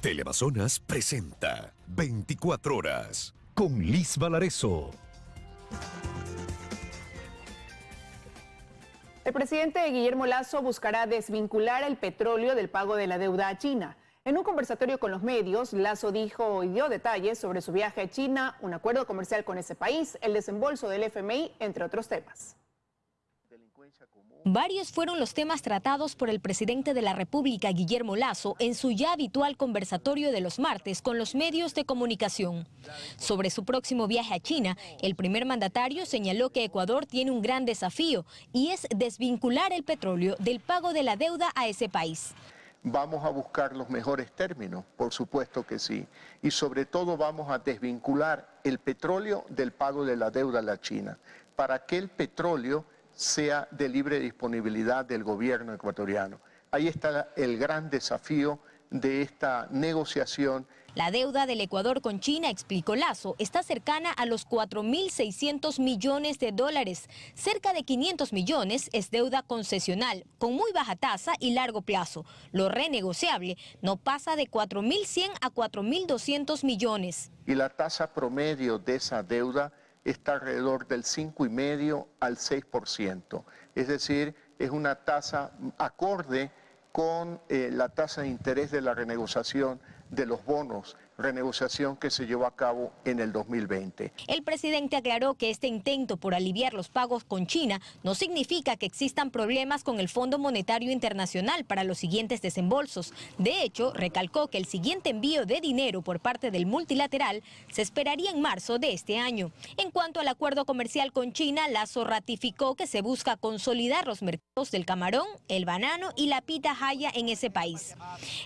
Teleamazonas presenta 24 horas con Liz Valareso. El presidente Guillermo Lasso buscará desvincular el petróleo del pago de la deuda a China. En un conversatorio con los medios, Lasso dijo y dio detalles sobre su viaje a China, un acuerdo comercial con ese país, el desembolso del FMI, entre otros temas. Varios fueron los temas tratados por el presidente de la República, Guillermo Lasso, en su ya habitual conversatorio de los martes con los medios de comunicación. Sobre su próximo viaje a China, el primer mandatario señaló que Ecuador tiene un gran desafío y es desvincular el petróleo del pago de la deuda a ese país. Vamos a buscar los mejores términos, por supuesto que sí. Y sobre todo vamos a desvincular el petróleo del pago de la deuda a la China, para que el petróleo sea de libre disponibilidad del gobierno ecuatoriano. Ahí está el gran desafío de esta negociación. La deuda del Ecuador con China, explicó Lasso, está cercana a los 4.600 millones de dólares. Cerca de 500 millones es deuda concesional, con muy baja tasa y largo plazo. Lo renegociable no pasa de 4.100 a 4.200 millones. Y la tasa promedio de esa deuda está alrededor del 5,5 al 6%. Es decir, es una tasa acorde con la tasa de interés de la renegociación de los bonos, renegociación que se llevó a cabo en el 2020. El presidente aclaró que este intento por aliviar los pagos con China no significa que existan problemas con el Fondo Monetario Internacional para los siguientes desembolsos. De hecho, recalcó que el siguiente envío de dinero por parte del multilateral se esperaría en marzo de este año. En cuanto al acuerdo comercial con China, Lasso ratificó que se busca consolidar los mercados del camarón, el banano y la pitahaya en ese país.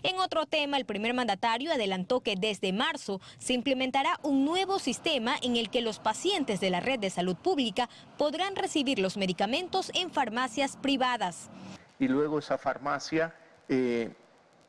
En otro tema, el primer mandatario adelantó que desde marzo se implementará un nuevo sistema en el que los pacientes de la red de salud pública podrán recibir los medicamentos en farmacias privadas. Y luego esa farmacia,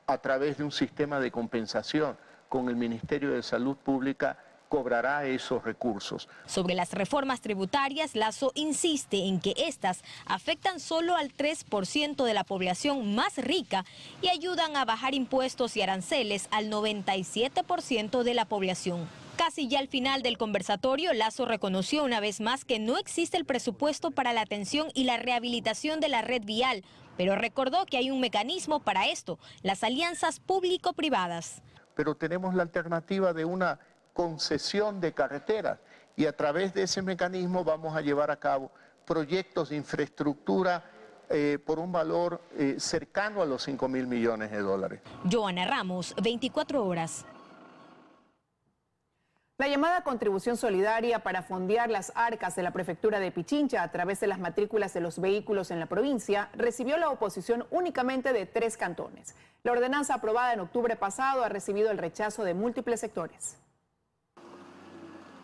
a través de un sistema de compensación con el Ministerio de Salud Pública, cobrará esos recursos. Sobre las reformas tributarias, Lasso insiste en que estas afectan solo al 3% de la población más rica y ayudan a bajar impuestos y aranceles al 97% de la población. Casi ya al final del conversatorio, Lasso reconoció una vez más que no existe el presupuesto para la atención y la rehabilitación de la red vial, pero recordó que hay un mecanismo para esto, las alianzas público-privadas. Pero tenemos la alternativa de una concesión de carreteras y a través de ese mecanismo vamos a llevar a cabo proyectos de infraestructura por un valor cercano a los 5.000 millones de dólares. Joana Ramos, 24 horas. La llamada contribución solidaria para fondear las arcas de la prefectura de Pichincha a través de las matrículas de los vehículos en la provincia recibió la oposición únicamente de 3 cantones. La ordenanza aprobada en octubre pasado ha recibido el rechazo de múltiples sectores.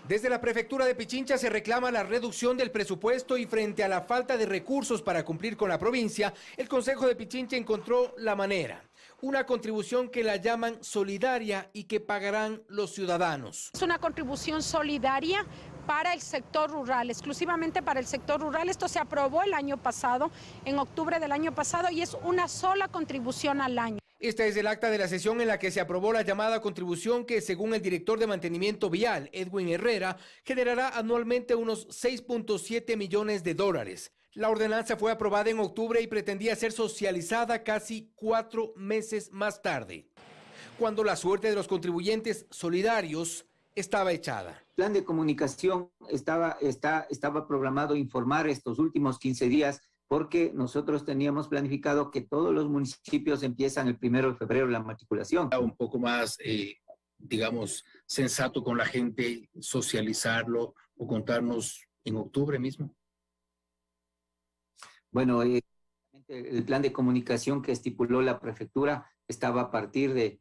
Desde la prefectura de Pichincha se reclama la reducción del presupuesto y frente a la falta de recursos para cumplir con la provincia, el Consejo de Pichincha encontró la manera. Una contribución que la llaman solidaria y que pagarán los ciudadanos. Es una contribución solidaria para el sector rural, exclusivamente para el sector rural. Esto se aprobó el año pasado, en octubre del año pasado, y es una sola contribución al año. Esta es el acta de la sesión en la que se aprobó la llamada contribución que, según el director de mantenimiento vial, Edwin Herrera, generará anualmente unos 6.7 millones de dólares. La ordenanza fue aprobada en octubre y pretendía ser socializada casi 4 meses más tarde, cuando la suerte de los contribuyentes solidarios estaba echada. El plan de comunicación estaba programado informar estos últimos 15 días porque nosotros teníamos planificado que todos los municipios empiezan el 1 de febrero la matriculación. Un poco más, digamos, sensato con la gente, socializarlo o contarnos en octubre mismo. Bueno, el plan de comunicación que estipuló la prefectura estaba a partir de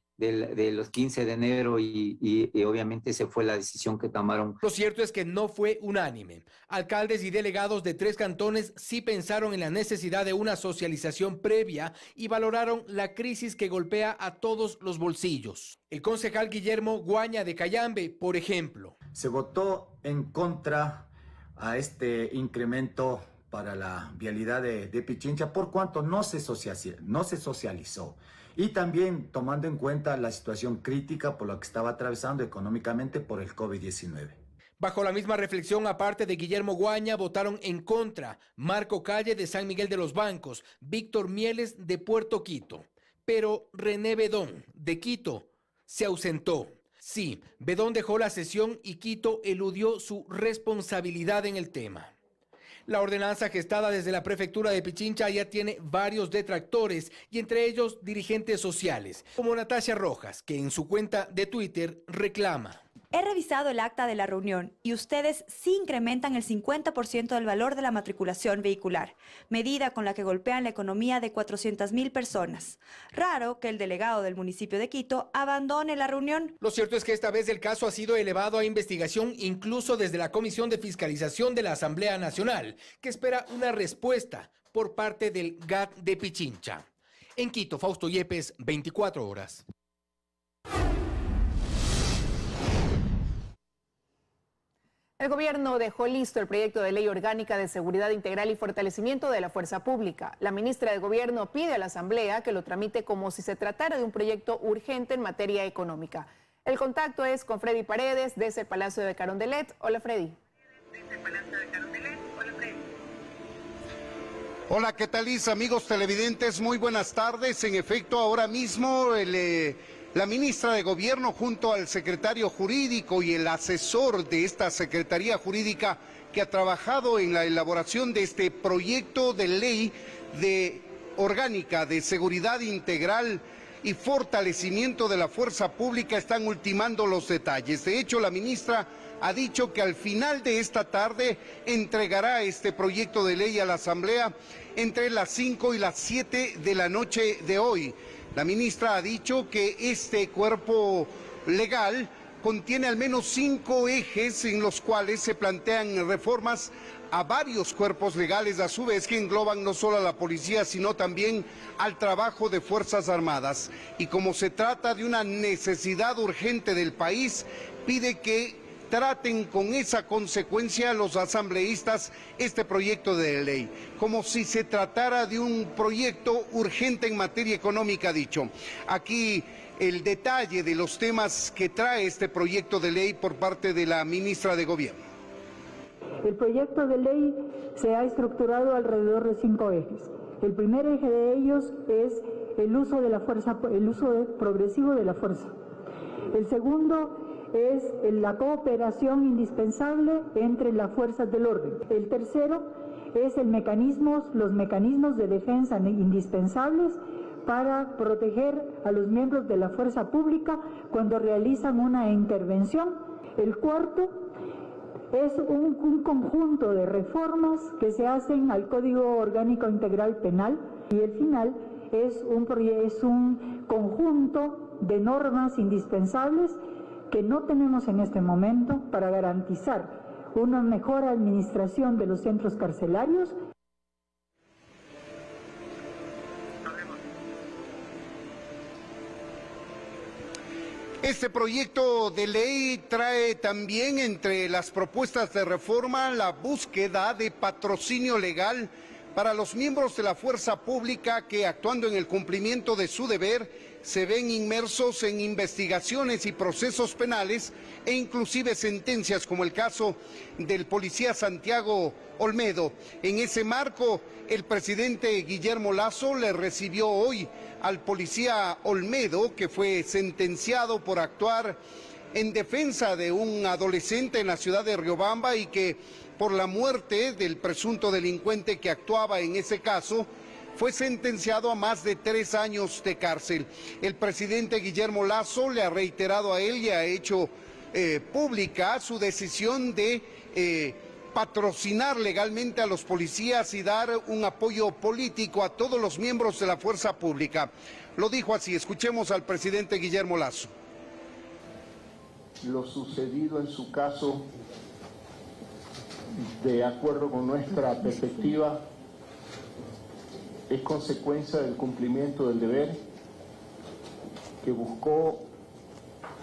los 15 de enero y obviamente se fue la decisión que tomaron. Lo cierto es que no fue unánime. Alcaldes y delegados de 3 cantones sí pensaron en la necesidad de una socialización previa y valoraron la crisis que golpea a todos los bolsillos. El concejal Guillermo Guaña de Cayambe, por ejemplo. Se votó en contra a este incremento para la vialidad de Pichincha, por cuanto no se socializó. Y también tomando en cuenta la situación crítica por la que estaba atravesando económicamente por el COVID-19. Bajo la misma reflexión, aparte de Guillermo Guaña, votaron en contra Marco Calle de San Miguel de los Bancos, Víctor Mieles de Puerto Quito. Pero René Bedón, de Quito, se ausentó. Sí, Bedón dejó la sesión y Quito eludió su responsabilidad en el tema. La ordenanza gestada desde la prefectura de Pichincha ya tiene varios detractores y entre ellos dirigentes sociales, como Natasha Rojas, que en su cuenta de Twitter reclama. He revisado el acta de la reunión y ustedes sí incrementan el 50% del valor de la matriculación vehicular, medida con la que golpean la economía de 400.000 personas. Raro que el delegado del municipio de Quito abandone la reunión. Lo cierto es que esta vez el caso ha sido elevado a investigación incluso desde la Comisión de Fiscalización de la Asamblea Nacional, que espera una respuesta por parte del GAT de Pichincha. En Quito, Fausto Yepes, 24 horas. El gobierno dejó listo el proyecto de ley orgánica de seguridad integral y fortalecimiento de la fuerza pública. La ministra de Gobierno pide a la Asamblea que lo tramite como si se tratara de un proyecto urgente en materia económica. El contacto es con Freddy Paredes desde el Palacio de Carondelet. Hola, Freddy. Hola, ¿qué tal, Liz? Amigos televidentes, muy buenas tardes. En efecto, ahora mismo la ministra de Gobierno junto al secretario jurídico y el asesor de esta Secretaría Jurídica que ha trabajado en la elaboración de este proyecto de ley orgánica de seguridad integral y fortalecimiento de la fuerza pública están ultimando los detalles. De hecho, la ministra ha dicho que al final de esta tarde entregará este proyecto de ley a la Asamblea entre las 5 y las 7 de la noche de hoy. La ministra ha dicho que este cuerpo legal contiene al menos 5 ejes en los cuales se plantean reformas a varios cuerpos legales, a su vez que engloban no solo a la policía, sino también al trabajo de Fuerzas Armadas. Y como se trata de una necesidad urgente del país, pide que traten con esa consecuencia los asambleístas este proyecto de ley, como si se tratara de un proyecto urgente en materia económica, dicho. Aquí el detalle de los temas que trae este proyecto de ley por parte de la ministra de Gobierno. El proyecto de ley se ha estructurado alrededor de 5 ejes. El primer eje de ellos es el uso de la fuerza, el uso progresivo de la fuerza. El segundo es la cooperación indispensable entre las fuerzas del orden. El tercero es los mecanismos de defensa indispensables para proteger a los miembros de la fuerza pública cuando realizan una intervención. El cuarto es un conjunto de reformas que se hacen al Código Orgánico Integral Penal y el final es un conjunto de normas indispensables que no tenemos en este momento para garantizar una mejor administración de los centros carcelarios. Este proyecto de ley trae también entre las propuestas de reforma la búsqueda de patrocinio legal para los miembros de la fuerza pública que, actuando en el cumplimiento de su deber, se ven inmersos en investigaciones y procesos penales e inclusive sentencias, como el caso del policía Santiago Olmedo. En ese marco, el presidente Guillermo Lasso le recibió hoy al policía Olmedo, que fue sentenciado por actuar en defensa de un adolescente en la ciudad de Riobamba y que, por la muerte del presunto delincuente que actuaba en ese caso, fue sentenciado a más de 3 años de cárcel. El presidente Guillermo Lasso le ha reiterado a él y ha hecho pública su decisión de patrocinar legalmente a los policías y dar un apoyo político a todos los miembros de la fuerza pública. Lo dijo así, escuchemos al presidente Guillermo Lasso. Lo sucedido en su caso, de acuerdo con nuestra perspectiva, es consecuencia del cumplimiento del deber que buscó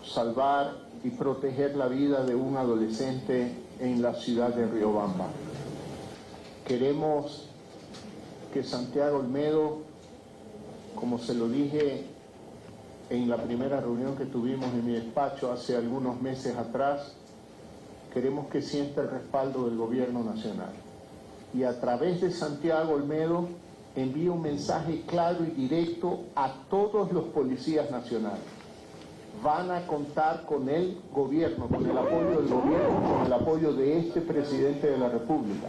salvar y proteger la vida de un adolescente en la ciudad de Riobamba. Queremos que Santiago Olmedo, como se lo dije en la primera reunión que tuvimos en mi despacho hace algunos meses atrás, queremos que sienta el respaldo del gobierno nacional. Y a través de Santiago Olmedo envíe un mensaje claro y directo a todos los policías nacionales. Van a contar con el gobierno, con el apoyo del gobierno, con el apoyo de este presidente de la República.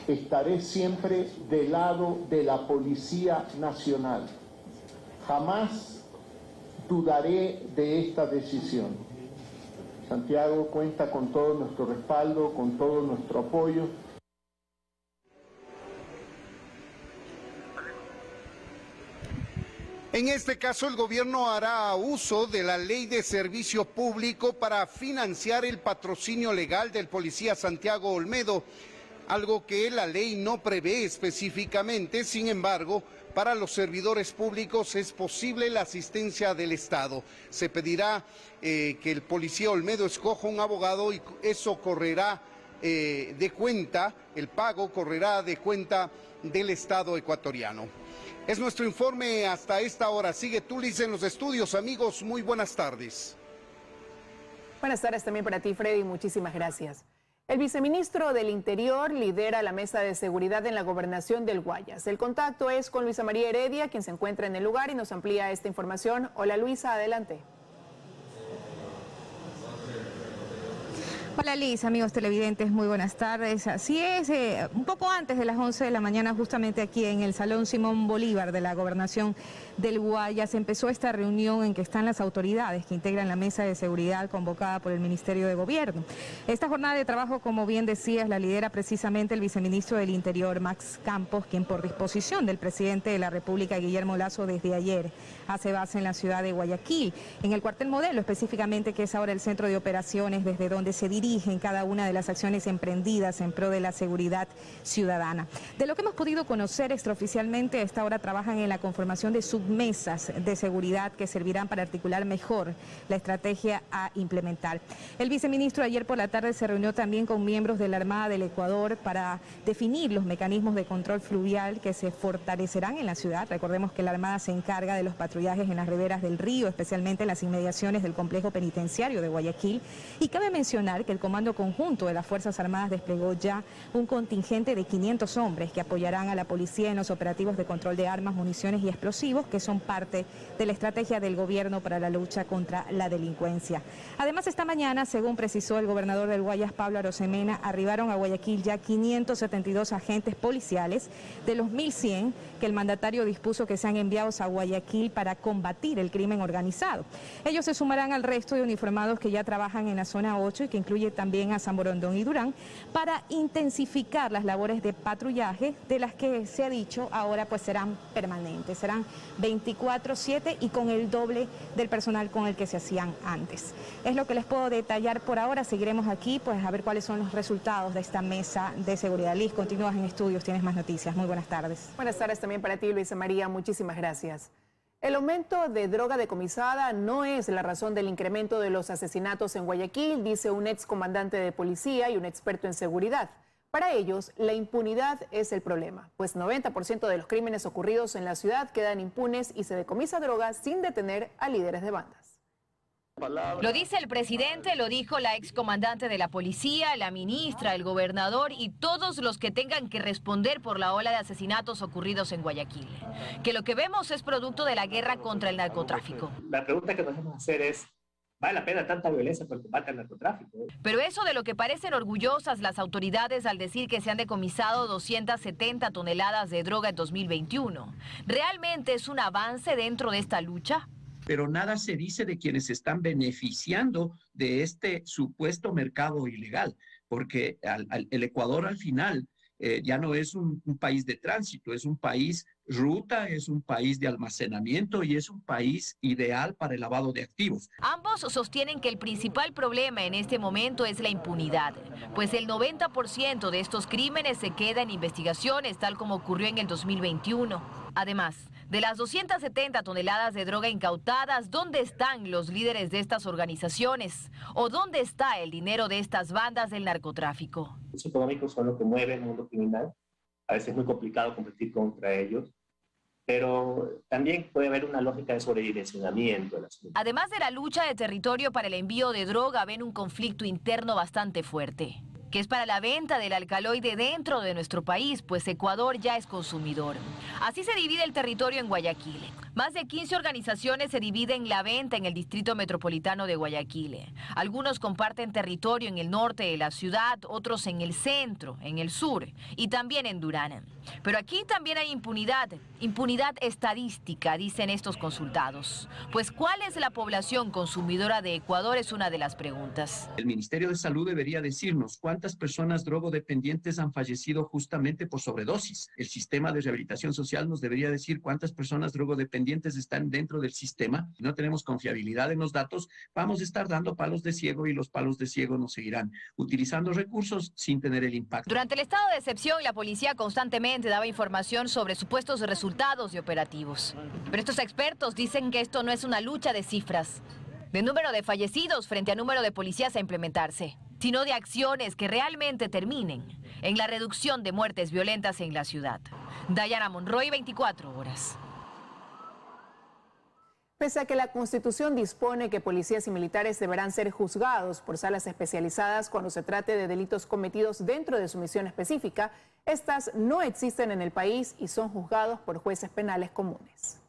Estaré siempre del lado de la Policía Nacional. Jamás dudaré de esta decisión. Santiago cuenta con todo nuestro respaldo, con todo nuestro apoyo. En este caso, el gobierno hará uso de la Ley de Servicio Público para financiar el patrocinio legal del policía Santiago Olmedo, algo que la ley no prevé específicamente. Sin embargo, para los servidores públicos es posible la asistencia del Estado. Se pedirá que el policía Olmedo escoja un abogado y eso correrá de cuenta, el pago correrá de cuenta del Estado ecuatoriano. Es nuestro informe hasta esta hora. Sigue Tulis en los estudios. Amigos, muy buenas tardes. Buenas tardes también para ti, Freddy. Muchísimas gracias. El viceministro del Interior lidera la mesa de seguridad en la gobernación del Guayas. El contacto es con Luisa María Heredia, quien se encuentra en el lugar y nos amplía esta información. Hola Luisa, adelante. Hola Liz, amigos televidentes, muy buenas tardes. Así es, un poco antes de las 11 de la mañana, justamente aquí en el Salón Simón Bolívar de la Gobernación del Guayas, empezó esta reunión en que están las autoridades que integran la mesa de seguridad convocada por el Ministerio de Gobierno. Esta jornada de trabajo, como bien decías, la lidera precisamente el viceministro del Interior, Max Campos, quien por disposición del presidente de la República, Guillermo Lasso, desde ayer hace base en la ciudad de Guayaquil, en el cuartel modelo específicamente, que es ahora el centro de operaciones desde donde se dirige en cada una de las acciones emprendidas en pro de la seguridad ciudadana. De lo que hemos podido conocer extraoficialmente, a esta hora trabajan en la conformación de submesas de seguridad que servirán para articular mejor la estrategia a implementar. El viceministro ayer por la tarde se reunió también con miembros de la Armada del Ecuador para definir los mecanismos de control fluvial que se fortalecerán en la ciudad. Recordemos que la Armada se encarga de los patrullajes en las riberas del río, especialmente en las inmediaciones del complejo penitenciario de Guayaquil. Y cabe mencionar que el Comando Conjunto de las Fuerzas Armadas desplegó ya un contingente de 500 hombres que apoyarán a la policía en los operativos de control de armas, municiones y explosivos, que son parte de la estrategia del gobierno para la lucha contra la delincuencia. Además, esta mañana, según precisó el gobernador del Guayas, Pablo Arosemena, arribaron a Guayaquil ya 572 agentes policiales de los 1.100 que el mandatario dispuso que sean enviados a Guayaquil para combatir el crimen organizado. Ellos se sumarán al resto de uniformados que ya trabajan en la zona 8 y que incluye también a San Borondón y Durán, para intensificar las labores de patrullaje, de las que se ha dicho ahora pues serán permanentes, serán 24/7 y con el doble del personal con el que se hacían antes. Es lo que les puedo detallar por ahora. Seguiremos aquí pues a ver cuáles son los resultados de esta mesa de seguridad. Liz, continúas en estudios, tienes más noticias. Muy buenas tardes. Buenas tardes también para ti, Luisa María. Muchísimas gracias. El aumento de droga decomisada no es la razón del incremento de los asesinatos en Guayaquil, dice un excomandante de policía y un experto en seguridad. Para ellos, la impunidad es el problema, pues 90% de los crímenes ocurridos en la ciudad quedan impunes y se decomisa droga sin detener a líderes de bandas. Lo dice el presidente, lo dijo la excomandante de la policía, la ministra, el gobernador y todos los que tengan que responder por la ola de asesinatos ocurridos en Guayaquil. Que lo que vemos es producto de la guerra contra el narcotráfico. La pregunta que nos debemos hacer es, ¿vale la pena tanta violencia por combate al narcotráfico? Pero eso de lo que parecen orgullosas las autoridades al decir que se han decomisado 270 toneladas de droga en 2021, ¿realmente es un avance dentro de esta lucha? Pero nada se dice de quienes están beneficiando de este supuesto mercado ilegal, porque el Ecuador al final ya no es un país de tránsito, es un país ruta, es un país de almacenamiento y es un país ideal para el lavado de activos. Ambos sostienen que el principal problema en este momento es la impunidad, pues el 90% de estos crímenes se queda en investigaciones, tal como ocurrió en el 2021. Además, de las 270 toneladas de droga incautadas, ¿dónde están los líderes de estas organizaciones? ¿O dónde está el dinero de estas bandas del narcotráfico? recursos económicos son lo que mueve el mundo criminal. A veces es muy complicado competir contra ellos, pero también puede haber una lógica de sobredimensionamiento. Además de la lucha de territorio para el envío de droga, ven un conflicto interno bastante fuerte, que es para la venta del alcaloide dentro de nuestro país, pues Ecuador ya es consumidor. Así se divide el territorio en Guayaquil. Más de 15 organizaciones se dividen la venta en el distrito metropolitano de Guayaquil. Algunos comparten territorio en el norte de la ciudad, otros en el centro, en el sur y también en Durán. Pero aquí también hay impunidad estadística, dicen estos consultados. Pues ¿cuál es la población consumidora de Ecuador? Es una de las preguntas. El Ministerio de Salud debería decirnos cuántas personas drogodependientes han fallecido justamente por sobredosis. El sistema de rehabilitación social nos debería decir cuántas personas drogodependientes están dentro del sistema. Si no tenemos confiabilidad en los datos, vamos a estar dando palos de ciego y los palos de ciego nos seguirán utilizando recursos sin tener el impacto. Durante el estado de excepción, la policía constantemente daba información sobre supuestos resultados de operativos. Pero estos expertos dicen que esto no es una lucha de cifras, de número de fallecidos frente a número de policías a implementarse, sino de acciones que realmente terminen en la reducción de muertes violentas en la ciudad. Dayana Monroy, 24 horas. Pese a que la Constitución dispone que policías y militares deberán ser juzgados por salas especializadas cuando se trate de delitos cometidos dentro de su misión específica, estas no existen en el país y son juzgados por jueces penales comunes.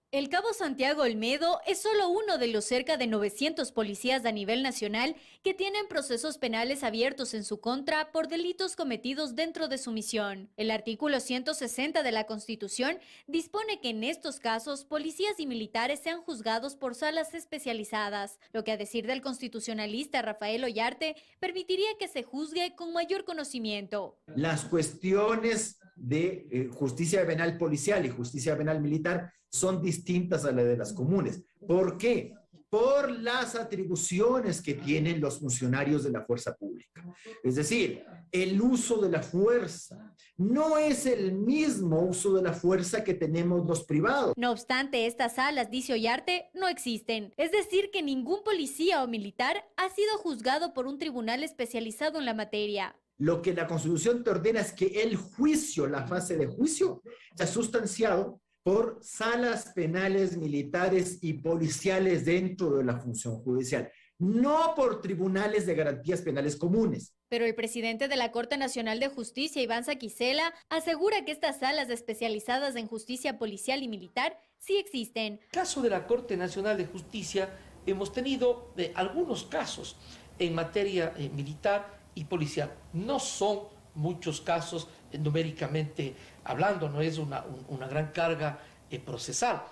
El cabo Santiago Olmedo es solo uno de los cerca de 900 policías a nivel nacional que tienen procesos penales abiertos en su contra por delitos cometidos dentro de su misión. El artículo 160 de la Constitución dispone que en estos casos policías y militares sean juzgados por salas especializadas, lo que a decir del constitucionalista Rafael Ollarte permitiría que se juzgue con mayor conocimiento. Las cuestiones de justicia penal policial y justicia penal militar son distintas a las de las comunes. ¿Por qué? Por las atribuciones que tienen los funcionarios de la fuerza pública. Es decir, el uso de la fuerza no es el mismo uso de la fuerza que tenemos los privados. No obstante, estas salas, dice Ollarte, no existen. Es decir, que ningún policía o militar ha sido juzgado por un tribunal especializado en la materia. Lo que la Constitución te ordena es que el juicio, la fase de juicio, sea sustanciado por salas penales, militares y policiales dentro de la función judicial, no por tribunales de garantías penales comunes. Pero el presidente de la Corte Nacional de Justicia, Iván Saquicela, asegura que estas salas especializadas en justicia policial y militar sí existen. En el caso de la Corte Nacional de Justicia, hemos tenido algunos casos en materia militar y policial. No son muchos casos numéricamente hablando, no es una gran carga procesal,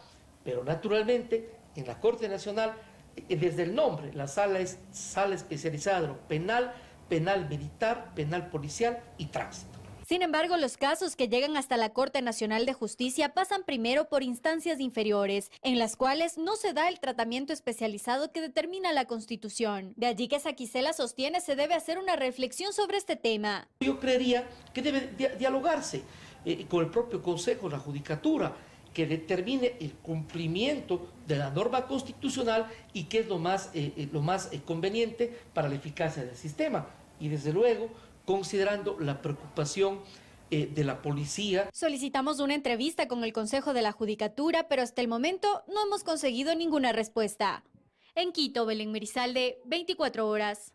pero naturalmente en la Corte Nacional, desde el nombre, la sala es sala especializada de lo penal, penal militar, penal policial y tránsito. Sin embargo, los casos que llegan hasta la Corte Nacional de Justicia pasan primero por instancias inferiores, en las cuales no se da el tratamiento especializado que determina la Constitución. De allí que Saquicela sostiene se debe hacer una reflexión sobre este tema. Yo creería que debe dialogarse con el propio Consejo de la Judicatura, que determine el cumplimiento de la norma constitucional y qué es lo más conveniente para la eficacia del sistema. Y desde luego, considerando la preocupación de la policía. Solicitamos una entrevista con el Consejo de la Judicatura, pero hasta el momento no hemos conseguido ninguna respuesta. En Quito, Belén Merizalde, 24 horas.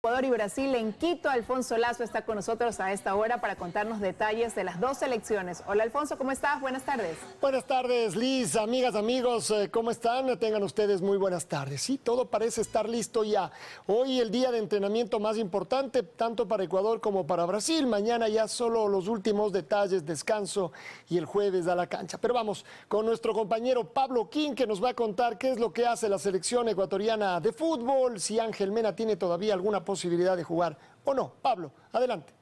Ecuador y Brasil en Quito. Alfonso Lazo está con nosotros a esta hora para contarnos detalles de las dos selecciones. Hola Alfonso, ¿cómo estás? Buenas tardes. Buenas tardes, Liz, amigas, amigos, ¿cómo están? Tengan ustedes muy buenas tardes. Sí, todo parece estar listo ya. Hoy el día de entrenamiento más importante, tanto para Ecuador como para Brasil. Mañana ya solo los últimos detalles, descanso y el jueves a la cancha. Pero vamos con nuestro compañero Pablo King, que nos va a contar qué es lo que hace la selección ecuatoriana de fútbol, si Ángel Mena tiene todavía alguna posibilidad de jugar o no. Pablo, adelante.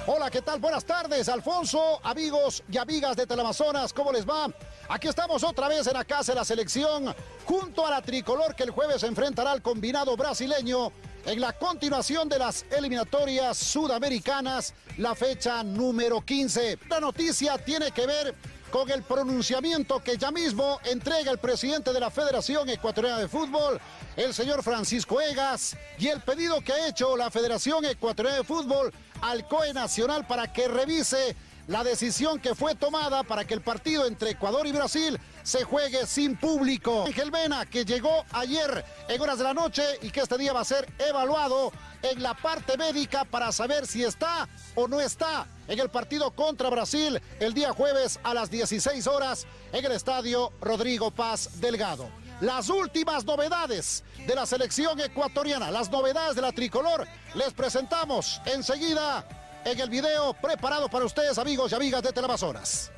Hola, ¿qué tal? Buenas tardes, Alfonso, amigos y amigas de Teleamazonas, ¿cómo les va? Aquí estamos otra vez en la casa de la selección, junto a la tricolor que el jueves se enfrentará al combinado brasileño en la continuación de las eliminatorias sudamericanas, la fecha número 15. La noticia tiene que ver con el pronunciamiento que ya mismo entrega el presidente de la Federación Ecuatoriana de Fútbol, el señor Francisco Egas, y el pedido que ha hecho la Federación Ecuatoriana de Fútbol al COE Nacional para que revise la decisión que fue tomada para que el partido entre Ecuador y Brasil se juegue sin público. Ángel Mena, que llegó ayer en horas de la noche y que este día va a ser evaluado en la parte médica para saber si está o no está en el partido contra Brasil el día jueves a las 16 horas en el estadio Rodrigo Paz Delgado. Las últimas novedades de la selección ecuatoriana, las novedades de la tricolor, les presentamos enseguida en el video preparado para ustedes, amigos y amigas de Teleamazonas.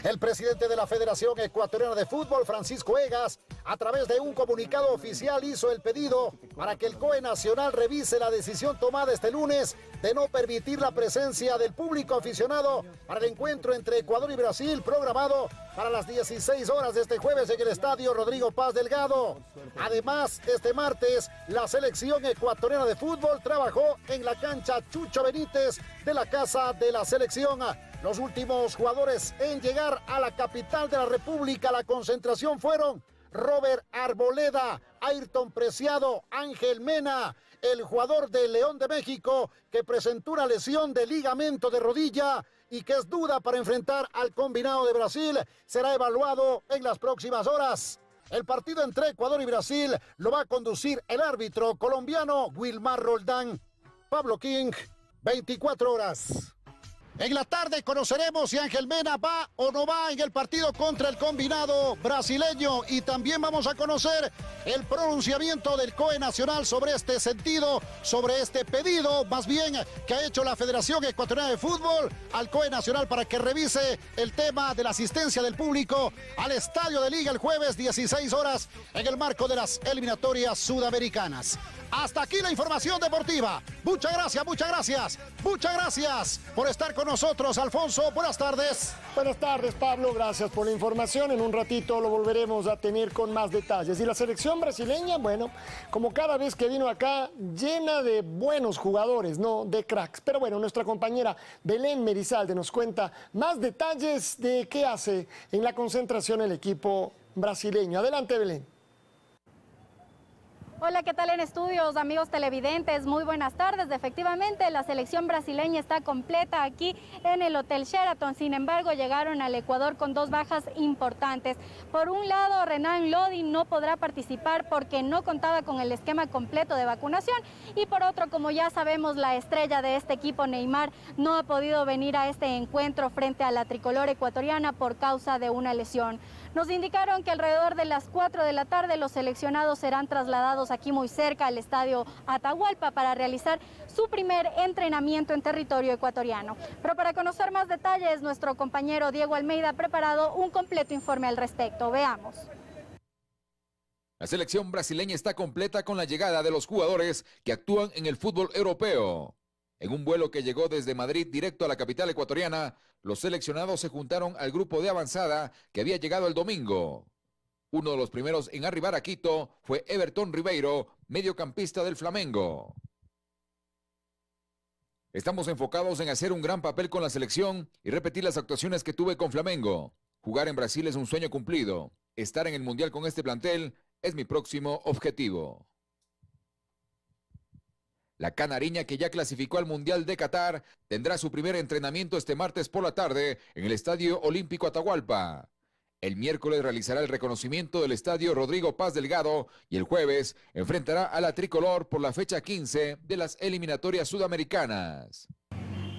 El presidente de la Federación Ecuatoriana de Fútbol, Francisco Egas, a través de un comunicado oficial hizo el pedido para que el COE Nacional revise la decisión tomada este lunes de no permitir la presencia del público aficionado para el encuentro entre Ecuador y Brasil, programado para las 16 horas de este jueves en el estadio Rodrigo Paz Delgado. Además, este martes, la selección ecuatoriana de fútbol trabajó en la cancha Chucho Benítez de la Casa de la Selección. Los últimos jugadores en llegar a la capital de la República a la concentración fueron Robert Arboleda, Ayrton Preciado, Ángel Mena, el jugador de León de México que presentó una lesión de ligamento de rodilla y que es duda para enfrentar al combinado de Brasil, será evaluado en las próximas horas. El partido entre Ecuador y Brasil lo va a conducir el árbitro colombiano Wilmar Roldán. Pablo King, 24 horas. En la tarde conoceremos si Ángel Mena va o no va en el partido contra el combinado brasileño, y también vamos a conocer el pronunciamiento del COE Nacional sobre este sentido, sobre este pedido, más bien, que ha hecho la Federación Ecuatoriana de Fútbol al COE Nacional para que revise el tema de la asistencia del público al Estadio de Liga el jueves 16 horas en el marco de las eliminatorias sudamericanas. Hasta aquí la información deportiva. Muchas gracias, muchas gracias, muchas gracias por estar con nosotros, Alfonso. Buenas tardes. Buenas tardes, Pablo. Gracias por la información. En un ratito lo volveremos a tener con más detalles. Y la selección brasileña, bueno, como cada vez que vino acá, llena de buenos jugadores, ¿no? De cracks. Pero bueno, nuestra compañera Belén Merizalde nos cuenta más detalles de qué hace en la concentración el equipo brasileño. Adelante, Belén. Hola, ¿qué tal en estudios, amigos televidentes? Muy buenas tardes. Efectivamente, la selección brasileña está completa aquí en el Hotel Sheraton. Sin embargo, llegaron al Ecuador con dos bajas importantes. Por un lado, Renan Lodi no podrá participar porque no contaba con el esquema completo de vacunación. Y por otro, como ya sabemos, la estrella de este equipo, Neymar, no ha podido venir a este encuentro frente a la tricolor ecuatoriana por causa de una lesión. Nos indicaron que alrededor de las 4 de la tarde los seleccionados serán trasladados aquí muy cerca al estadio Atahualpa para realizar su primer entrenamiento en territorio ecuatoriano. Pero para conocer más detalles, nuestro compañero Diego Almeida ha preparado un completo informe al respecto. Veamos. La selección brasileña está completa con la llegada de los jugadores que actúan en el fútbol europeo. En un vuelo que llegó desde Madrid directo a la capital ecuatoriana, los seleccionados se juntaron al grupo de avanzada que había llegado el domingo. Uno de los primeros en arribar a Quito fue Everton Ribeiro, mediocampista del Flamengo. Estamos enfocados en hacer un gran papel con la selección y repetir las actuaciones que tuve con Flamengo. Jugar en Brasil es un sueño cumplido. Estar en el Mundial con este plantel es mi próximo objetivo. La canariña, que ya clasificó al Mundial de Qatar, tendrá su primer entrenamiento este martes por la tarde en el Estadio Olímpico Atahualpa. El miércoles realizará el reconocimiento del Estadio Rodrigo Paz Delgado y el jueves enfrentará a la tricolor por la fecha 15 de las eliminatorias sudamericanas.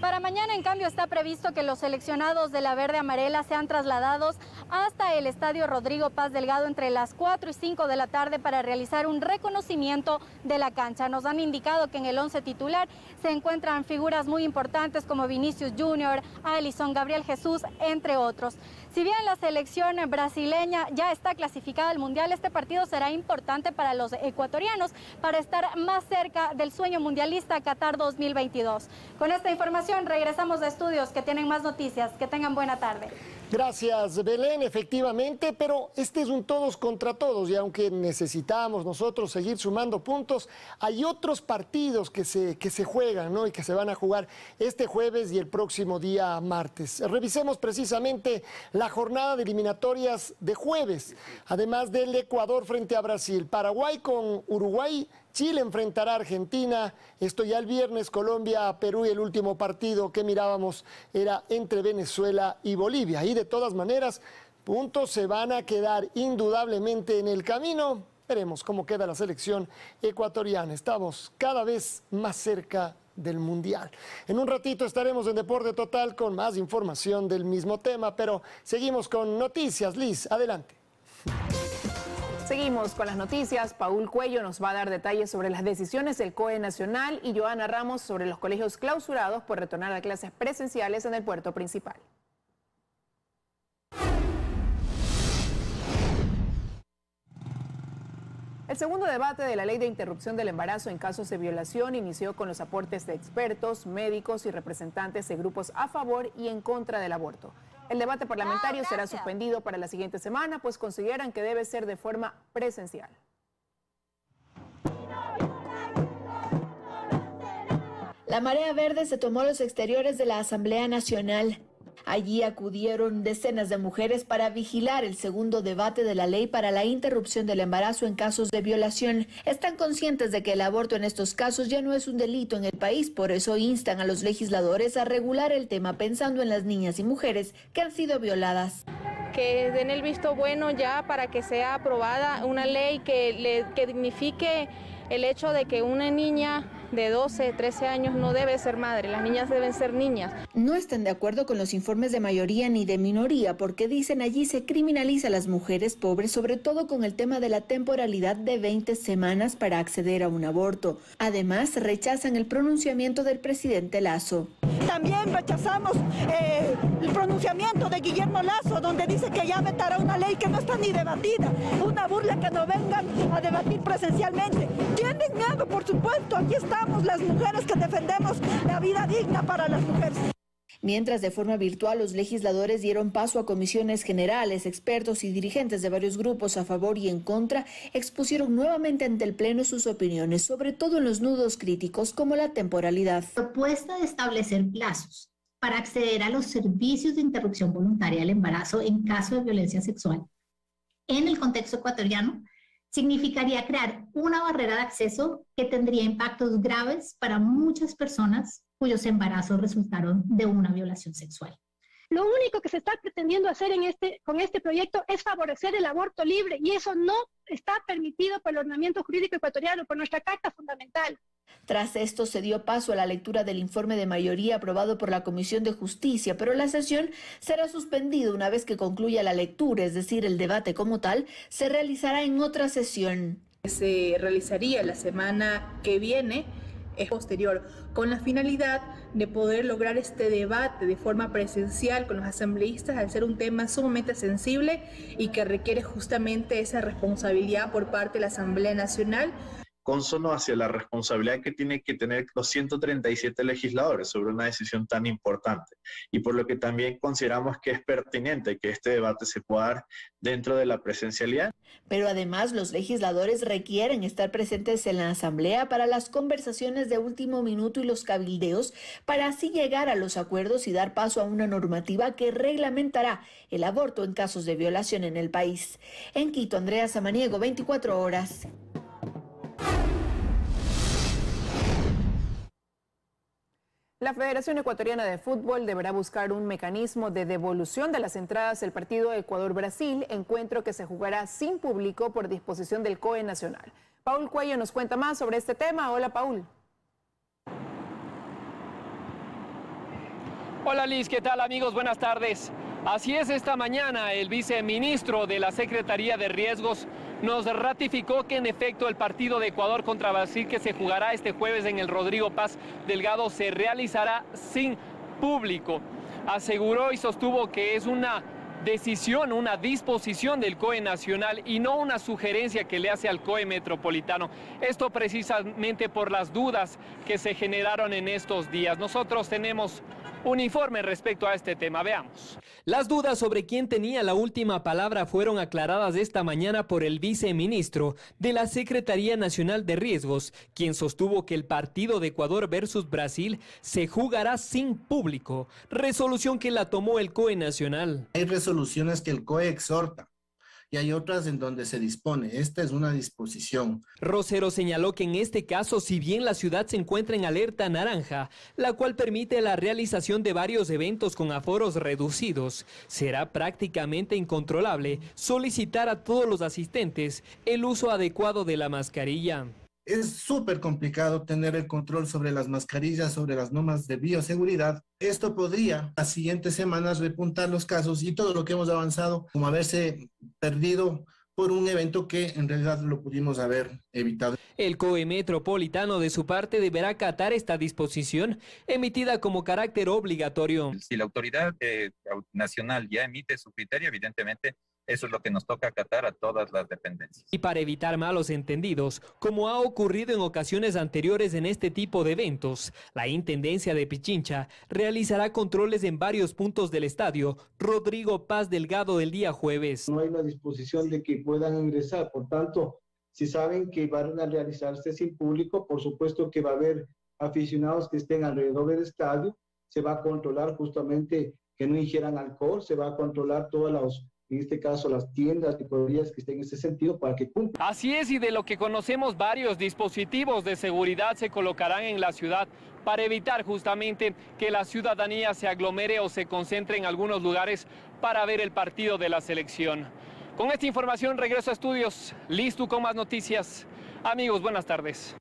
Para mañana, en cambio, está previsto que los seleccionados de la verde amarela sean trasladados hasta el estadio Rodrigo Paz Delgado entre las 4 y 5 de la tarde para realizar un reconocimiento de la cancha. Nos han indicado que en el 11 titular se encuentran figuras muy importantes como Vinicius Junior, Alisson, Gabriel Jesús, entre otros. Si bien la selección brasileña ya está clasificada al Mundial, este partido será importante para los ecuatorianos para estar más cerca del sueño mundialista Qatar 2022. Con esta información regresamos a estudios que tienen más noticias. Que tengan buena tarde. Gracias, Belén, efectivamente, pero este es un todos contra todos y aunque necesitamos nosotros seguir sumando puntos, hay otros partidos que se juegan, ¿no? Y que se van a jugar este jueves y el próximo día martes. Revisemos precisamente la jornada de eliminatorias de jueves, además del Ecuador frente a Brasil, Paraguay con Uruguay, Chile enfrentará a Argentina, esto ya el viernes, Colombia, Perú, y el último partido que mirábamos era entre Venezuela y Bolivia. Y de todas maneras, puntos se van a quedar indudablemente en el camino. Veremos cómo queda la selección ecuatoriana. Estamos cada vez más cerca del Mundial. En un ratito estaremos en Deporte Total con más información del mismo tema, pero seguimos con noticias. Liz, adelante. Seguimos con las noticias. Paul Cuello nos va a dar detalles sobre las decisiones del COE Nacional y Joana Ramos sobre los colegios clausurados por retornar a clases presenciales en el puerto principal. El segundo debate de la ley de interrupción del embarazo en casos de violación inició con los aportes de expertos, médicos y representantes de grupos a favor y en contra del aborto. El debate parlamentario será suspendido para la siguiente semana, pues consideran que debe ser de forma presencial. La marea verde se tomó los exteriores de la Asamblea Nacional. Allí acudieron decenas de mujeres para vigilar el segundo debate de la ley para la interrupción del embarazo en casos de violación. Están conscientes de que el aborto en estos casos ya no es un delito en el país, por eso instan a los legisladores a regular el tema pensando en las niñas y mujeres que han sido violadas. Que den el visto bueno ya para que sea aprobada una ley que dignifique el hecho de que una niña de 12, 13 años no debe ser madre, las niñas deben ser niñas. No están de acuerdo con los informes de mayoría ni de minoría porque dicen allí se criminaliza a las mujeres pobres, sobre todo con el tema de la temporalidad de 20 semanas para acceder a un aborto. Además, rechazan el pronunciamiento del presidente Lasso. También rechazamos el pronunciamiento de Guillermo Lasso, donde dice que ya vetará una ley que no está ni debatida, una burla que no vengan a debatir presencialmente. Tienen miedo, por supuesto, aquí estamos las mujeres que defendemos la vida digna para las mujeres. Mientras de forma virtual los legisladores dieron paso a comisiones generales, expertos y dirigentes de varios grupos a favor y en contra expusieron nuevamente ante el Pleno sus opiniones, sobre todo en los nudos críticos como la temporalidad. Propuesta de establecer plazos para acceder a los servicios de interrupción voluntaria del embarazo en caso de violencia sexual en el contexto ecuatoriano significaría crear una barrera de acceso que tendría impactos graves para muchas personas cuyos embarazos resultaron de una violación sexual. Lo único que se está pretendiendo hacer con este proyecto es favorecer el aborto libre y eso no está permitido por el ordenamiento jurídico ecuatoriano, por nuestra Carta Fundamental. Tras esto se dio paso a la lectura del informe de mayoría aprobado por la Comisión de Justicia, pero la sesión será suspendida una vez que concluya la lectura, es decir, el debate como tal, se realizará en otra sesión. Se realizaría la semana que viene, es posterior, con la finalidad de poder lograr este debate de forma presencial con los asambleístas al ser un tema sumamente sensible y que requiere justamente esa responsabilidad por parte de la Asamblea Nacional. Consono hacia la responsabilidad que tienen que tener los 137 legisladores sobre una decisión tan importante y por lo que también consideramos que es pertinente que este debate se pueda dar dentro de la presencialidad. Pero además los legisladores requieren estar presentes en la asamblea para las conversaciones de último minuto y los cabildeos para así llegar a los acuerdos y dar paso a una normativa que reglamentará el aborto en casos de violación en el país. En Quito, Andrea Samaniego, 24 horas. La Federación Ecuatoriana de Fútbol deberá buscar un mecanismo de devolución de las entradas del partido Ecuador-Brasil, encuentro que se jugará sin público por disposición del COE Nacional. Paul Cuello nos cuenta más sobre este tema. Hola, Paul. Hola Liz, ¿qué tal amigos? Buenas tardes. Así es, esta mañana el viceministro de la Secretaría de Riesgos nos ratificó que en efecto el partido de Ecuador contra Brasil que se jugará este jueves en el Rodrigo Paz Delgado se realizará sin público. Aseguró y sostuvo que es una decisión, una disposición del COE Nacional y no una sugerencia que le hace al COE Metropolitano. Esto precisamente por las dudas que se generaron en estos días. Nosotros tenemos un informe respecto a este tema. Veamos. Las dudas sobre quién tenía la última palabra fueron aclaradas esta mañana por el viceministro de la Secretaría Nacional de Riesgos, quien sostuvo que el partido de Ecuador versus Brasil se jugará sin público, resolución que la tomó el COE Nacional. Hay resoluciones que el COE exhorta y hay otras en donde se dispone. Esta es una disposición. Rosero señaló que en este caso, si bien la ciudad se encuentra en alerta naranja, la cual permite la realización de varios eventos con aforos reducidos, será prácticamente incontrolable solicitar a todos los asistentes el uso adecuado de la mascarilla. Es súper complicado tener el control sobre las mascarillas, sobre las normas de bioseguridad. Esto podría, las siguientes semanas, repuntar los casos y todo lo que hemos avanzado, como haberse perdido por un evento que en realidad lo pudimos haber evitado. El COE Metropolitano, de su parte, deberá acatar esta disposición emitida como carácter obligatorio. Si la autoridad nacional ya emite su criterio, evidentemente, eso es lo que nos toca acatar a todas las dependencias. Y para evitar malos entendidos, como ha ocurrido en ocasiones anteriores en este tipo de eventos, la Intendencia de Pichincha realizará controles en varios puntos del estadio Rodrigo Paz Delgado el día jueves. No hay una disposición de que puedan ingresar, por tanto, si saben que van a realizarse sin público, por supuesto que va a haber aficionados que estén alrededor del estadio, se va a controlar justamente que no ingieran alcohol, se va a controlar todas las, en este caso, las tiendas y licorerías que estén en ese sentido para que cumplan. Así es, y de lo que conocemos, varios dispositivos de seguridad se colocarán en la ciudad para evitar justamente que la ciudadanía se aglomere o se concentre en algunos lugares para ver el partido de la selección. Con esta información regreso a estudios. Listo con más noticias. Amigos, buenas tardes.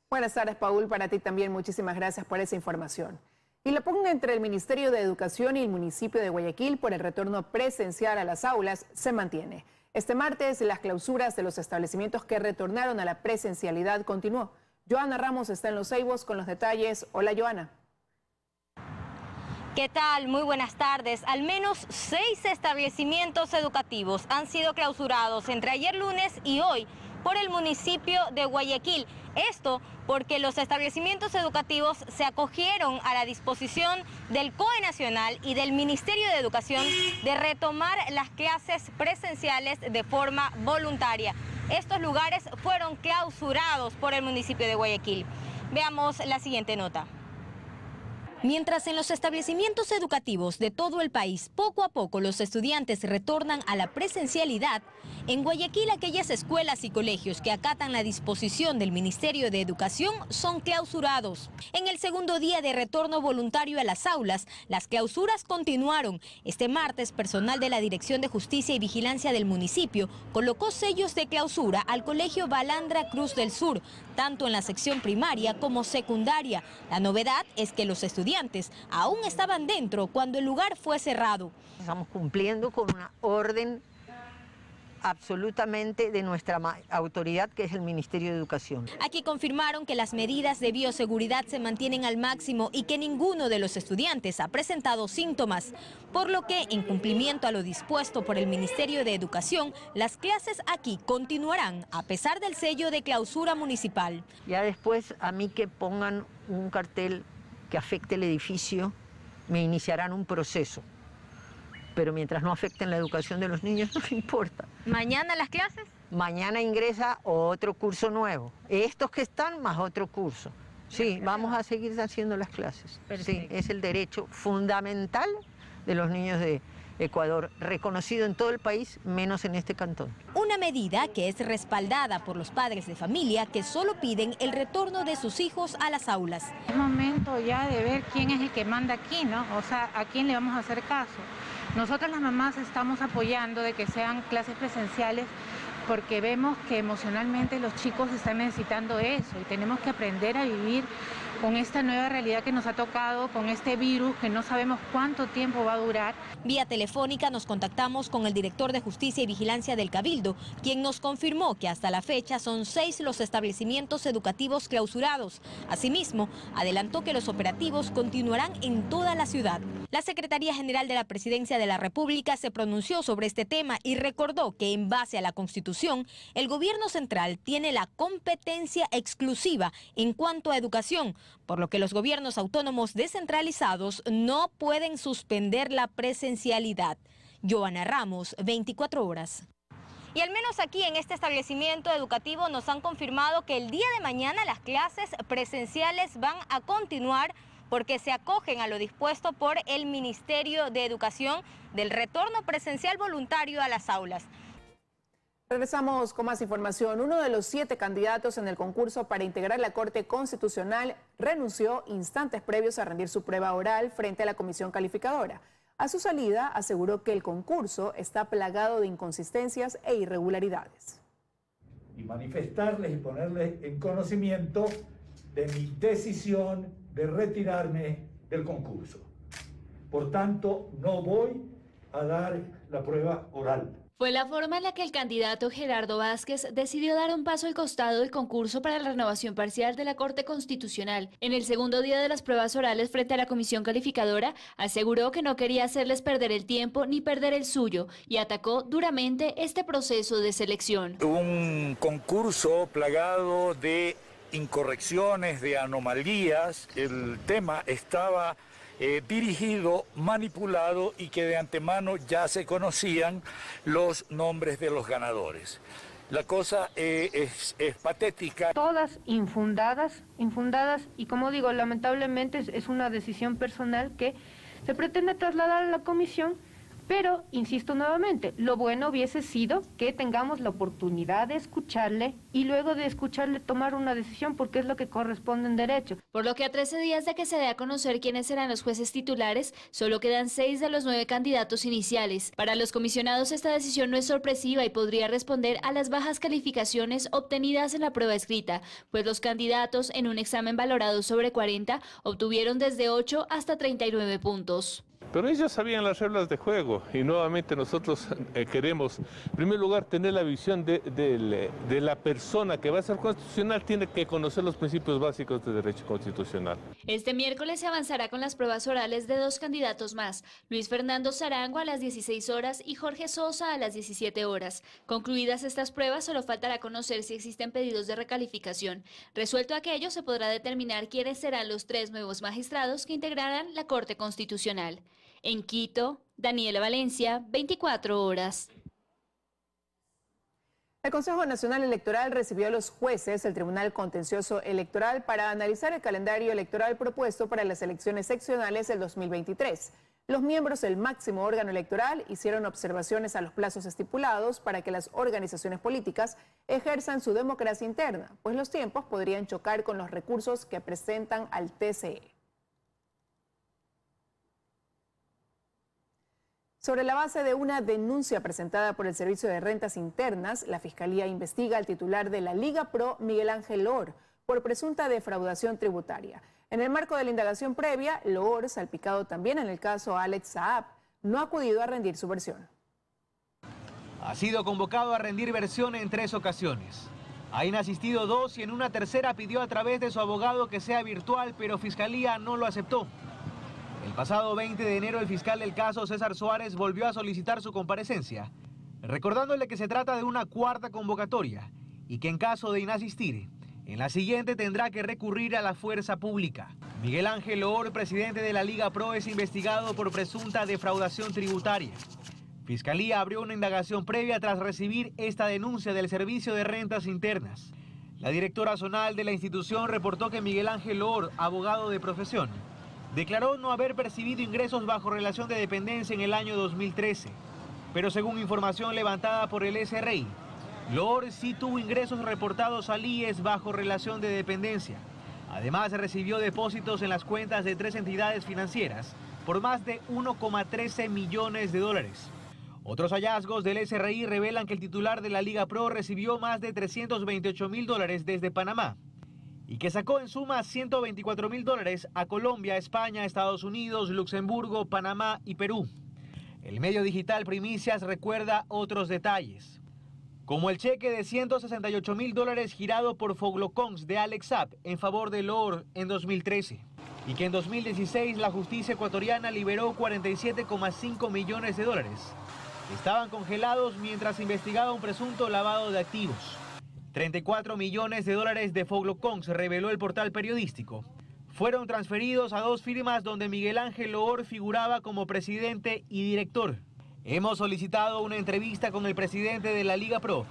Buenas tardes, Paul. Para ti también, muchísimas gracias por esa información. Y la pugna entre el Ministerio de Educación y el municipio de Guayaquil por el retorno presencial a las aulas se mantiene. Este martes, las clausuras de los establecimientos que retornaron a la presencialidad continuó. Joana Ramos está en Los Ceibos con los detalles. Hola, Joana. ¿Qué tal? Muy buenas tardes. Al menos 6 establecimientos educativos han sido clausurados entre ayer lunes y hoy por el municipio de Guayaquil. Esto porque los establecimientos educativos se acogieron a la disposición del COE Nacional y del Ministerio de Educación de retomar las clases presenciales de forma voluntaria. Estos lugares fueron clausurados por el municipio de Guayaquil. Veamos la siguiente nota. Mientras en los establecimientos educativos de todo el país poco a poco los estudiantes retornan a la presencialidad, en Guayaquil aquellas escuelas y colegios que acatan la disposición del Ministerio de Educación son clausurados. En el segundo día de retorno voluntario a las aulas, las clausuras continuaron. Este martes, personal de la Dirección de Justicia y Vigilancia del municipio colocó sellos de clausura al Colegio Balandra Cruz del Sur, tanto en la sección primaria como secundaria. La novedad es que los estudiantes aún estaban dentro cuando el lugar fue cerrado. Estamos cumpliendo con una orden absolutamente de nuestra autoridad, que es el Ministerio de Educación. Aquí confirmaron que las medidas de bioseguridad se mantienen al máximo y que ninguno de los estudiantes ha presentado síntomas, por lo que, en cumplimiento a lo dispuesto por el Ministerio de Educación, las clases aquí continuarán a pesar del sello de clausura municipal. Ya después, a mí que pongan un cartel que afecte el edificio, me iniciarán un proceso. Pero mientras no afecten la educación de los niños, no me importa. ¿Mañana las clases? Mañana ingresa otro curso nuevo. Estos que están, más otro curso. Sí, vamos a seguir haciendo las clases. Sí, es el derecho fundamental de los niños de Ecuador, reconocido en todo el país, menos en este cantón. Una medida que es respaldada por los padres de familia que solo piden el retorno de sus hijos a las aulas. Es momento ya de ver quién es el que manda aquí, ¿no? O sea, ¿a quién le vamos a hacer caso? Nosotras las mamás estamos apoyando de que sean clases presenciales porque vemos que emocionalmente los chicos están necesitando eso y tenemos que aprender a vivir con esta nueva realidad que nos ha tocado, con este virus que no sabemos cuánto tiempo va a durar. Vía telefónica nos contactamos con el director de Justicia y Vigilancia del Cabildo, quien nos confirmó que hasta la fecha son 6 los establecimientos educativos clausurados. Asimismo, adelantó que los operativos continuarán en toda la ciudad. La Secretaría General de la Presidencia de la República se pronunció sobre este tema y recordó que en base a la Constitución, el gobierno central tiene la competencia exclusiva en cuanto a educación, por lo que los gobiernos autónomos descentralizados no pueden suspender la presencialidad. Joana Ramos, 24 horas. Y al menos aquí en este establecimiento educativo nos han confirmado que el día de mañana las clases presenciales van a continuar porque se acogen a lo dispuesto por el Ministerio de Educación del retorno presencial voluntario a las aulas. Regresamos con más información. Uno de los 7 candidatos en el concurso para integrar la Corte Constitucional renunció instantes previos a rendir su prueba oral frente a la comisión calificadora. A su salida aseguró que el concurso está plagado de inconsistencias e irregularidades. Y manifestarles y ponerles en conocimiento de mi decisión de retirarme del concurso. Por tanto, no voy a dar la prueba oral. Fue la forma en la que el candidato Gerardo Vázquez decidió dar un paso al costado del concurso para la renovación parcial de la Corte Constitucional. En el segundo día de las pruebas orales frente a la comisión calificadora, aseguró que no quería hacerles perder el tiempo ni perder el suyo y atacó duramente este proceso de selección. Un concurso plagado de incorrecciones, de anomalías. El tema estaba dirigido, manipulado y que de antemano ya se conocían los nombres de los ganadores. La cosa es patética. Todas infundadas y como digo, lamentablemente es una decisión personal que se pretende trasladar a la comisión. Pero, insisto nuevamente, lo bueno hubiese sido que tengamos la oportunidad de escucharle y luego de escucharle tomar una decisión porque es lo que corresponde en derecho. Por lo que a 13 días de que se dé a conocer quiénes serán los jueces titulares, solo quedan 6 de los 9 candidatos iniciales. Para los comisionados esta decisión no es sorpresiva y podría responder a las bajas calificaciones obtenidas en la prueba escrita, pues los candidatos en un examen valorado sobre 40 obtuvieron desde 8 hasta 39 puntos. Pero ellos sabían las reglas de juego y nuevamente nosotros queremos, en primer lugar, tener la visión de la persona que va a ser constitucional, tiene que conocer los principios básicos de derecho constitucional. Este miércoles se avanzará con las pruebas orales de 2 candidatos más, Luis Fernando Zarango a las 16 horas y Jorge Sosa a las 17 horas. Concluidas estas pruebas, solo faltará conocer si existen pedidos de recalificación. Resuelto aquello, se podrá determinar quiénes serán los 3 nuevos magistrados que integrarán la Corte Constitucional. En Quito, Daniela Valencia, 24 horas. El Consejo Nacional Electoral recibió a los jueces del Tribunal Contencioso Electoral para analizar el calendario electoral propuesto para las elecciones seccionales del 2023. Los miembros del máximo órgano electoral hicieron observaciones a los plazos estipulados para que las organizaciones políticas ejerzan su democracia interna, pues los tiempos podrían chocar con los recursos que presentan al TCE. Sobre la base de una denuncia presentada por el Servicio de Rentas Internas, la Fiscalía investiga al titular de la Liga Pro, Miguel Ángel Loor, por presunta defraudación tributaria. En el marco de la indagación previa, Loor, salpicado también en el caso Alex Saab, no ha acudido a rendir su versión. Ha sido convocado a rendir versión en 3 ocasiones. Ha inasistido 2 y en una tercera pidió a través de su abogado que sea virtual, pero Fiscalía no lo aceptó. El pasado 20 de enero el fiscal del caso, César Suárez, volvió a solicitar su comparecencia, recordándole que se trata de una 4ª convocatoria y que en caso de inasistir, en la siguiente tendrá que recurrir a la fuerza pública. Miguel Ángel Loor, presidente de la Liga Pro, es investigado por presunta defraudación tributaria. Fiscalía abrió una indagación previa tras recibir esta denuncia del Servicio de Rentas Internas. La directora zonal de la institución reportó que Miguel Ángel Loor, abogado de profesión, declaró no haber percibido ingresos bajo relación de dependencia en el año 2013. Pero según información levantada por el SRI, Loor sí tuvo ingresos reportados al IES bajo relación de dependencia. Además, recibió depósitos en las cuentas de 3 entidades financieras por más de 1,13 millones de dólares. Otros hallazgos del SRI revelan que el titular de la Liga Pro recibió más de 328.000 dólares desde Panamá y que sacó en suma $124.000 a Colombia, España, Estados Unidos, Luxemburgo, Panamá y Perú. El medio digital Primicias recuerda otros detalles, como el cheque de $168.000 girado por Foglocons de Alex Saab en favor de Loor en 2013, y que en 2016 la justicia ecuatoriana liberó $47,5 millones de dólares. Estaban congelados mientras investigaba un presunto lavado de activos. $34 millones de Foglocons, reveló el portal periodístico, fueron transferidos a 2 firmas donde Miguel Ángel Loor figuraba como presidente y director. Hemos solicitado una entrevista con el presidente de la Liga Pro.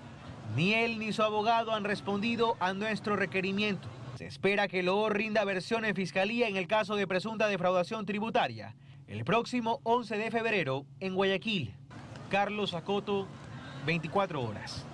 Ni él ni su abogado han respondido a nuestro requerimiento. Se espera que Loor rinda versión en fiscalía en el caso de presunta defraudación tributaria el próximo 11 de febrero en Guayaquil. Carlos Acoto, 24 horas.